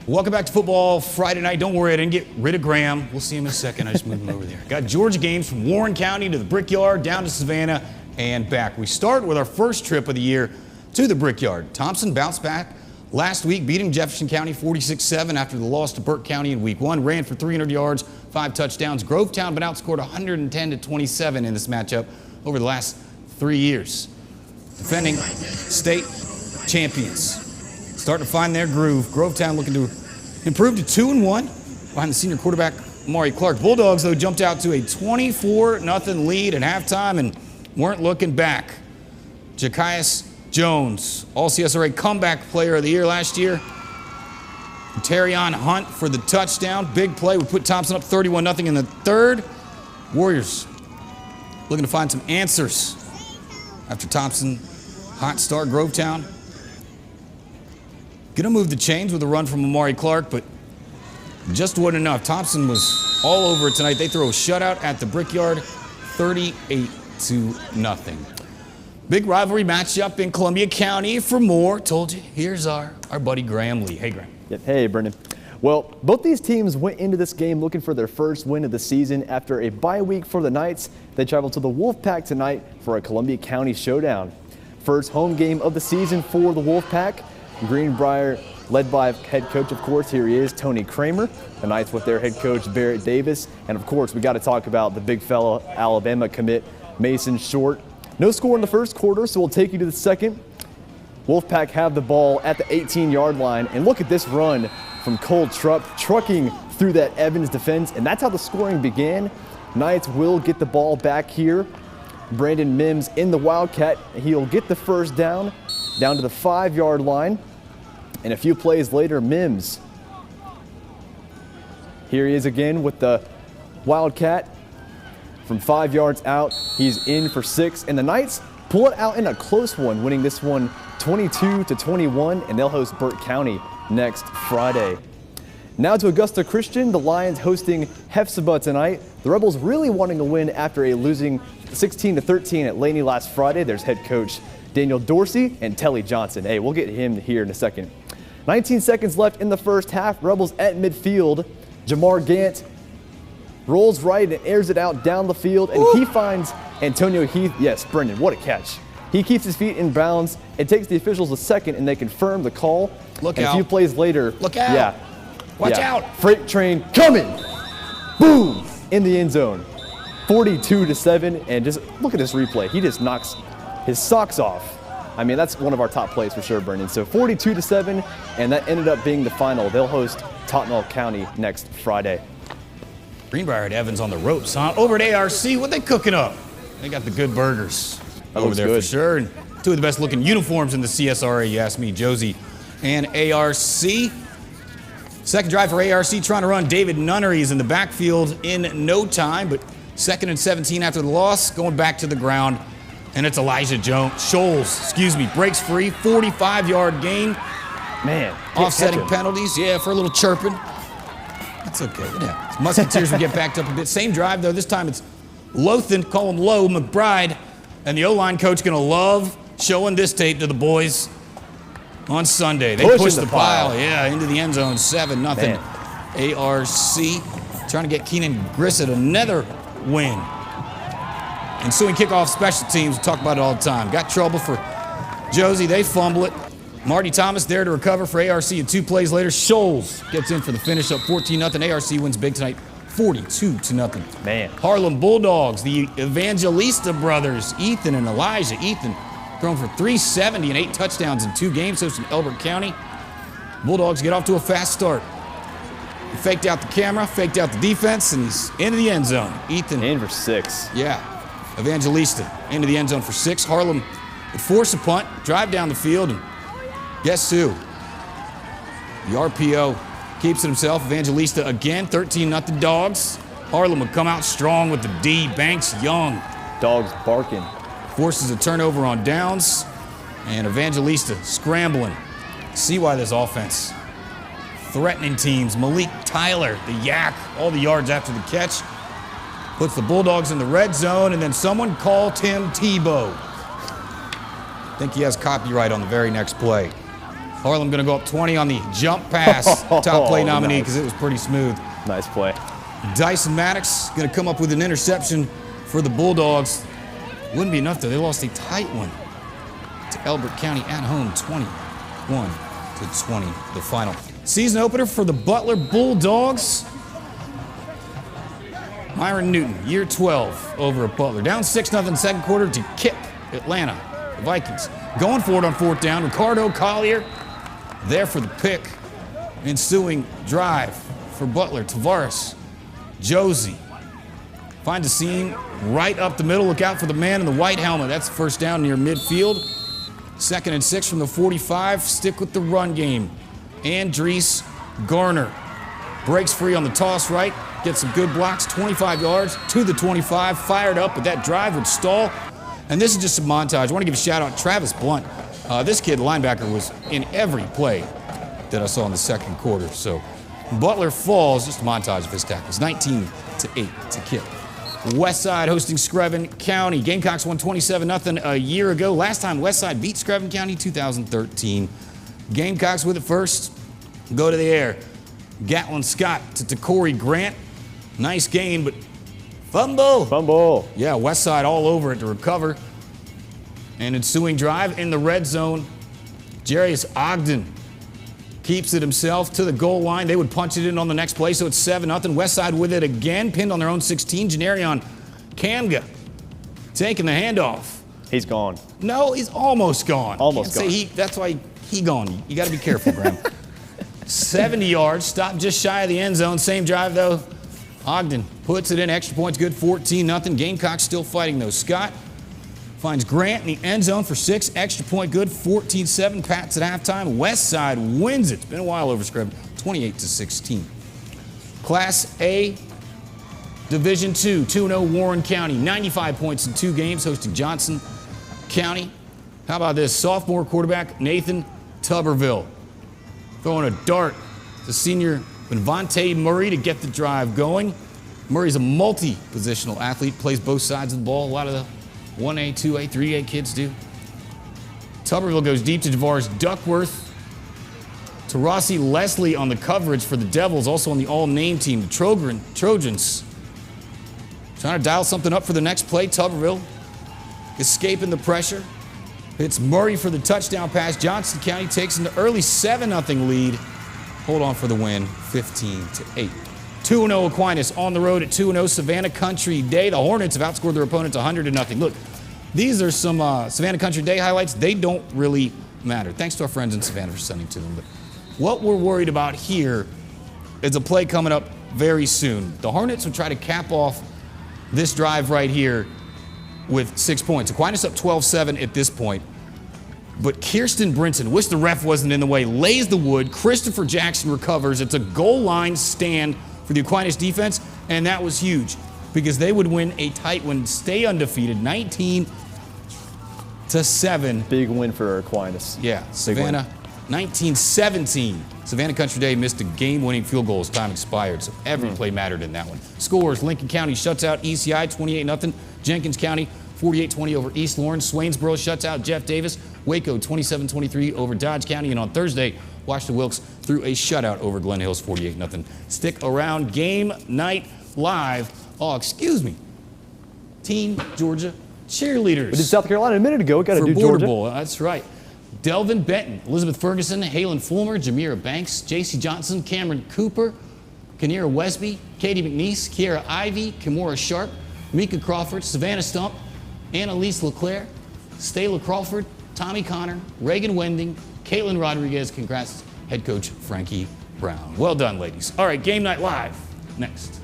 Welcome back to Football Friday night. Don't worry, I didn't get rid of Graham. We'll see him in a second. I just moved him over there. Got Georgia games from Warren County to the Brickyard, down to Savannah, and back. We start with our first trip of the year to the Brickyard. Thompson bounced back last week, beating Jefferson County 46-7 after the loss to Burke County in week 1. Ran for 300 yards, 5 touchdowns. Grovetown been outscored 110-27 in this matchup over the last 3 years. Defending state champions. Starting to find their groove. Grovetown looking to improve to 2-1 behind the senior quarterback, Amari Clark. Bulldogs, though, jumped out to a 24-0 lead at halftime and weren't looking back. Jakias Jones, all CSRA comeback player of the year last year. Terrion Hunt for the touchdown. Big play. We put Thompson up 31-0 in the third. Warriors looking to find some answers after Thompson hot start. Grovetown gonna move the chains with a run from Amari Clark, but just wasn't enough. Thompson was all over it tonight. They throw a shutout at the Brickyard, 38-0. Big rivalry matchup in Columbia County. For more, told you, here's our buddy Graham Lee. Hey, Graham. Yep. Hey, Brendan. Well, both these teams went into this game looking for their first win of the season. After a bye week for the Knights, they traveled to the Wolfpack tonight for a Columbia County showdown. First home game of the season for the Wolfpack. Greenbrier, led by head coach, of course, here he is, Tony Kramer. The Knights with their head coach, Barrett Davis. And, of course, we got to talk about the big fella Alabama commit, Mason Short. No score in the first quarter, so we'll take you to the second. Wolfpack have the ball at the 18-yard line. And look at this run from Cole trucking through that Evans defense. And that's how the scoring began. Knights will get the ball back here. Brandon Mims in the Wildcat. He'll get the first down to the 5-yard line. And a few plays later, Mims. Here he is again with the Wildcat. From 5 yards out, he's in for 6. And the Knights pull it out in a close one, winning this one 22-21. And they'll host Burke County next Friday. Now to Augusta Christian, the Lions hosting Hephzibah tonight. The Rebels really wanting a win after a losing 16-13 at Laney last Friday. There's head coach Daniel Dorsey and Telly Johnson. Hey, we'll get him here in a second. 19 seconds left in the first half. Rebels at midfield. Jamar Gant rolls right and airs it out down the field, and he finds Antonio Heath. Yes, Brendan, what a catch. He keeps his feet in bounds. It takes the officials a second, and they confirm the call. Look and out. A few plays later. Look out. Yeah. Watch out. Freight train coming. Boom. In the end zone. 42-7. And just look at this replay. He just knocks his socks off. I mean, that's one of our top plays for sure, Brendan. So 42-7, and that ended up being the final. They'll host Tottenham County next Friday. Greenbrier had Evans on the ropes, huh? Over at ARC, what they cooking up? They got the good burgers over there for sure. And two of the best looking uniforms in the CSRA, you ask me, Josie and ARC. Second drive for ARC, trying to run David Nunnery's in the backfield in no time, but 2nd and 17 after the loss, going back to the ground. And it's Elijah Scholes, breaks free, 45-yard gain. Man, offsetting penalties, for a little chirping. That's okay, it happens. Musketeers will get backed up a bit. Same drive, though. This time it's Lothan, call him Low, McBride. And the O-line coach going to love showing this tape to the boys on Sunday. They push the pile, into the end zone, 7-0. ARC trying to get Keenan Grissett another win. Ensuing kickoff special teams, we talk about it all the time. Got trouble for Josie, they fumble it. Marty Thomas there to recover for ARC, and 2 plays later, Scholes gets in for the finish up 14-0. ARC wins big tonight, 42-0. Man. Harlem Bulldogs, the Evangelista brothers, Ethan and Elijah. Ethan thrown for 370 and 8 touchdowns in 2 games, hosting Elbert County. Bulldogs get off to a fast start. He faked out the camera, faked out the defense, and he's into the end zone. Ethan. In for 6. Yeah. Evangelista into the end zone for 6. Harlem would force a punt, drive down the field, and guess who? The RPO keeps it himself. Evangelista again, 13-0 Dogs. Harlem would come out strong with the D. Banks Young. Dogs barking. Forces a turnover on downs, and Evangelista scrambling. See why this offense threatening teams. Malik Tyler, the Yak, all the yards after the catch. Puts the Bulldogs in the red zone, and then someone call Tim Tebow. I think he has copyright on the very next play. Harlem going to go up 20 on the jump pass. Top play nominee because it was pretty smooth. Nice play. Dyson Maddox going to come up with an interception for the Bulldogs. Wouldn't be enough though. They lost a tight one to Elbert County at home, 21-20, the final. Season opener for the Butler Bulldogs. Myron Newton, year 12, over at Butler. Down 6-0 second quarter to Kip, Atlanta, the Vikings. Going for it on fourth down. Ricardo Collier there for the pick. Ensuing drive for Butler. Tavares, Josie finds a seam right up the middle. Look out for the man in the white helmet. That's the first down near midfield. 2nd and 6 from the 45. Stick with the run game. Andres Garner breaks free on the toss right. Gets some good blocks. 25 yards to the 25. Fired up, but that drive would stall. And this is just a montage. I want to give a shout out to Travis Blunt. This kid, linebacker, was in every play that I saw in the second quarter. So Butler falls, just a montage of his tackles. 19-8 to Kip. Westside hosting Screven County. Gamecocks won 27-0 a year ago. Last time Westside beat Screven County, 2013. Gamecocks with it first. Go to the air. Gatlin Scott to Corey Grant. Nice gain, but fumble. Fumble. Yeah, Westside all over it to recover. And ensuing drive in the red zone. Jarius Ogden keeps it himself to the goal line. They would punch it in on the next play, so it's 7-0. Westside with it again, pinned on their own 16. Janarion Kamga taking the handoff. He's gone. No, he's almost gone. Almost gone. That's why he gone. You got to be careful, Graham. 70 yards, stopped just shy of the end zone. Same drive, though. Ogden puts it in. Extra points good, 14-0. Gamecocks still fighting, though. Scott finds Grant in the end zone for 6. Extra point good, 14-7. Pats at halftime. Westside wins it. It's been a while over Screven, 28-16. Class A, Division II, 2-0 Warren County. 95 points in 2 games, hosting Johnson County. How about this? Sophomore quarterback Nathan Tuberville throwing a dart to senior Vontae Murray to get the drive going. Murray's a multi-positional athlete, plays both sides of the ball. A lot of the 1A, 2A, 3A kids do. Tuberville goes deep to Javaris Duckworth. To Rossi Leslie on the coverage for the Devils, also on the all-name team. The Trojans trying to dial something up for the next play. Tuberville escaping the pressure. Hits Murray for the touchdown pass. Johnson County takes an early 7-0 lead. Hold on for the win, 15-8. 2-0 Aquinas on the road at 2-0 Savannah Country Day. The Hornets have outscored their opponents 100-0. Look, these are some Savannah Country Day highlights. They don't really matter. Thanks to our friends in Savannah for sending to them. But what we're worried about here is a play coming up very soon. The Hornets would try to cap off this drive right here with 6 points. Aquinas up 12-7 at this point. But Kirsten Brinson, wish the ref wasn't in the way, lays the wood. Christopher Jackson recovers. It's a goal line stand for the Aquinas defense, and that was huge because they would win a tight one, stay undefeated, 19-7. Big win for Aquinas. Yeah, Savannah, 19-17. Savannah Country Day missed a game-winning field goal as time expired, so every play mattered in that one. Scores, Lincoln County shuts out ECI 28-0. Jenkins County 48-20 over East Lawrence. Swainsboro shuts out Jeff Davis. Waco 27-23 over Dodge County. And on Thursday, Washington Wilkes threw a shutout over Glen Hills 48-0. Stick around, Game Night Live. Oh, excuse me. Team Georgia cheerleaders. We did South Carolina a minute ago. Got to do Border Georgia. Bowl. That's right. Delvin Benton, Elizabeth Ferguson, Halen Fulmer, Jamira Banks, J.C. Johnson, Cameron Cooper, Kanira Wesby, Katie McNeese, Kiera Ivy, Kimora Sharp, Mika Crawford, Savannah Stump, Annalise LeClaire, Stayla Crawford, Tommy Connor, Reagan Wending, Caitlin Rodriguez. Congrats, head coach Frankie Brown. Well done, ladies. All right, Game Night Live next.